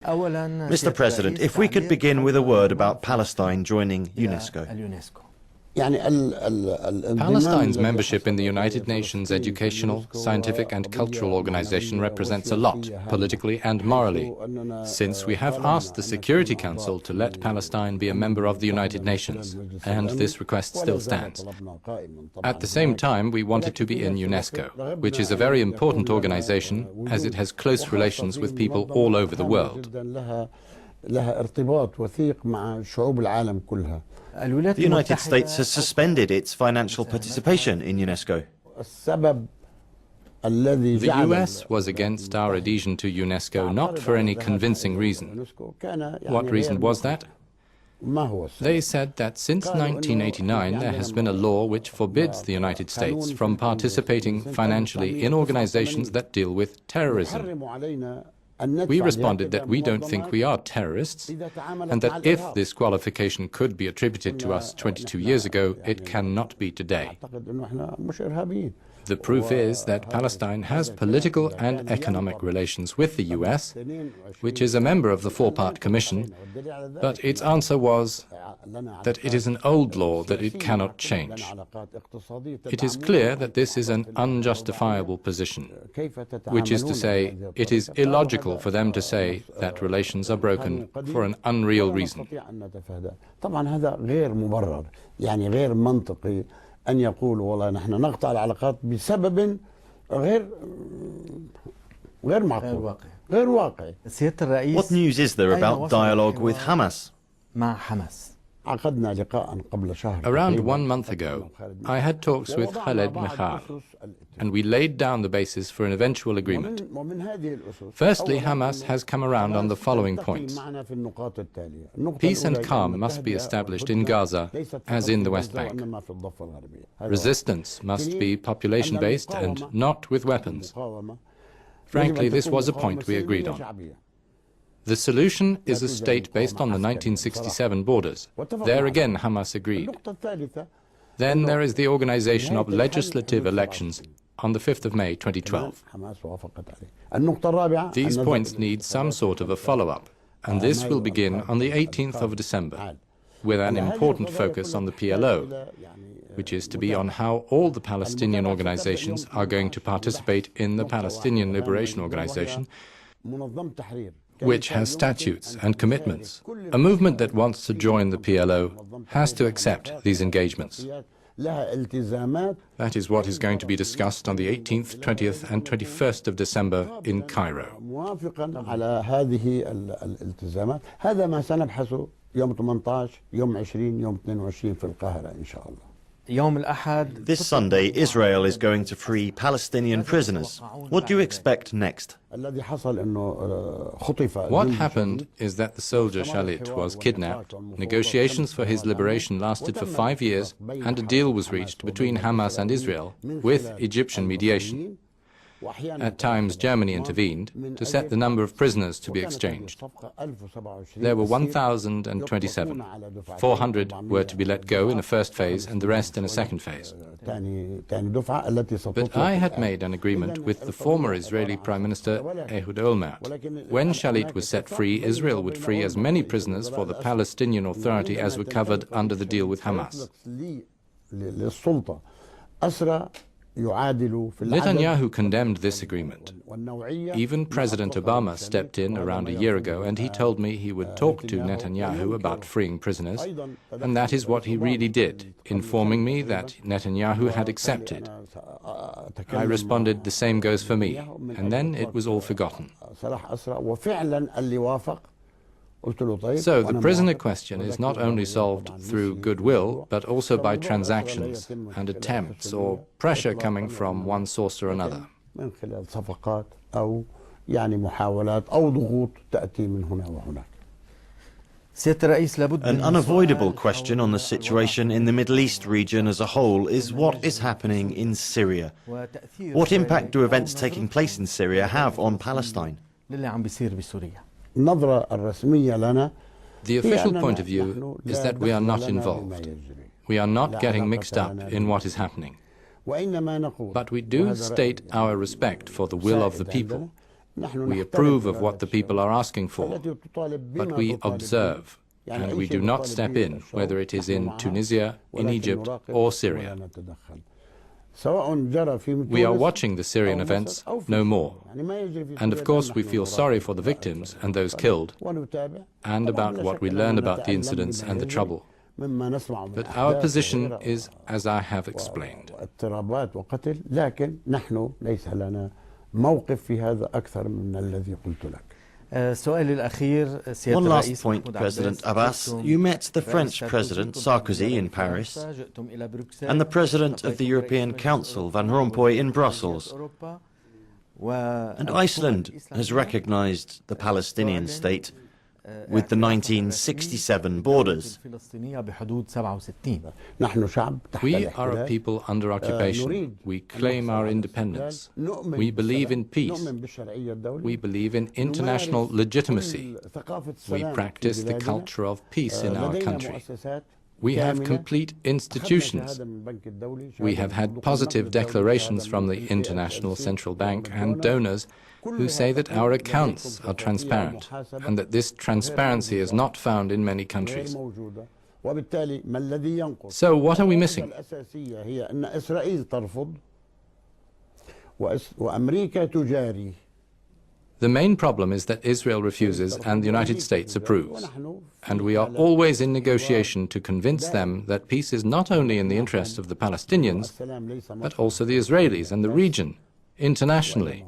Mr. President, if we could begin with a word about Palestine joining UNESCO. Palestine's membership in the United Nations Educational, Scientific and Cultural Organization represents a lot, politically and morally, since we have asked the Security Council to let Palestine be a member of the United Nations, and this request still stands. At the same time, we want it to be in UNESCO, which is a very important organization as it has close relations with people all over the world. The United States has suspended its financial participation in UNESCO. The US was against our adhesion to UNESCO not for any convincing reason. What reason was that? They said that since 1989 there has been a law which forbids the United States from participating financially in organizations that deal with terrorism. We responded that we don't think we are terrorists, and that if this qualification could be attributed to us 22 years ago, it cannot be today. The proof is that Palestine has political and economic relations with the US, which is a member of the four-part commission, but its answer was that it is an old law that it cannot change. It is clear that this is an unjustifiable position, which is to say, it is illogical for them to say that relations are broken for an unreal reason. أن يقول والله نحن نقطع العلاقات بسبب غير معقول غير واقعي. What news is there about dialogue with Hamas? مع حماس. عقدنا لقاء قبل شهر. Around 1 month ago, I had talks with Khaled Mikhal, and we laid down the basis for an eventual agreement. Firstly, Hamas has come around on the following points. Peace and calm must be established in Gaza, as in the West Bank. Resistance must be population-based and not with weapons. Frankly, this was a point we agreed on. The solution is a state based on the 1967 borders. There again, Hamas agreed. Then there is the organization of legislative elections on the 5th of May 2012. These points need some sort of a follow-up, and this will begin on the 18th of December, with an important focus on the PLO, which is to be on how all the Palestinian organizations are going to participate in the Palestinian Liberation Organization, which has statutes and commitments. A movement that wants to join the PLO has to accept these engagements. That is what is going to be discussed on the 18th, 20th and 21st of December in Cairo. هذا ما سنبحثه يوم 18 يوم 20 يوم 22 في القاهرة إن شاء الله. This Sunday, Israel is going to free Palestinian prisoners. What do you expect next? What happened is that the soldier Shalit was kidnapped, negotiations for his liberation lasted for 5 years, and a deal was reached between Hamas and Israel, with Egyptian mediation. At times, Germany intervened to set the number of prisoners to be exchanged. There were 1,027. 400 were to be let go in a first phase and the rest in a second phase. But I had made an agreement with the former Israeli Prime Minister Ehud Olmert. When Shalit was set free, Israel would free as many prisoners for the Palestinian Authority as were covered under the deal with Hamas. Netanyahu condemned this agreement. Even President Obama stepped in around a year ago and he told me he would talk to Netanyahu about freeing prisoners, and that is what he really did, informing me that Netanyahu had accepted. I responded, the same goes for me, and then it was all forgotten. So the prisoner question is not only solved through goodwill, but also by transactions and attempts or pressure coming from one source or another. An unavoidable question on the situation in the Middle East region as a whole is what is happening in Syria. What impact do events taking place in Syria have on Palestine? The official point of view is that we are not involved. We are not getting mixed up in what is happening. But we do state our respect for the will of the people We approve of what the people are asking for, but we observe, and we do not step in, whether it is in Tunisia, in Egypt, or Syria. We are watching the Syrian events, no more. And of course we feel sorry for the victims and those killed, and about what we learn about the incidents and the trouble. But our position is as I have explained. One last point, President Abbas. You met the French President Sarkozy in Paris and the President of the European Council, Van Rompuy, in Brussels. And Iceland has recognized the Palestinian state with the 1967 borders. We are a people under occupation. We claim our independence. We believe in peace. We believe in international legitimacy. We practice the culture of peace in our country. We have complete institutions. We have had positive declarations from the International Central Bank and donors who say that our accounts are transparent and that this transparency is not found in many countries. So what are we missing? The main problem is that Israel refuses and the United States approves. And we are always in negotiation to convince them that peace is not only in the interest of the Palestinians, but also the Israelis and the region, internationally.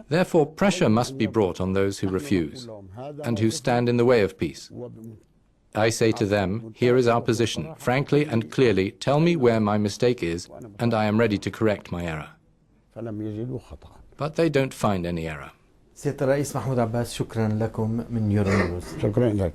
Therefore, pressure must be brought on those who refuse and who stand in the way of peace. I say to them, here is our position. Frankly and clearly, tell me where my mistake is, and I am ready to correct my error. But they don't find any error. سيادة الرئيس محمود عباس، شكرا لكم من Euronews. شكرا لك.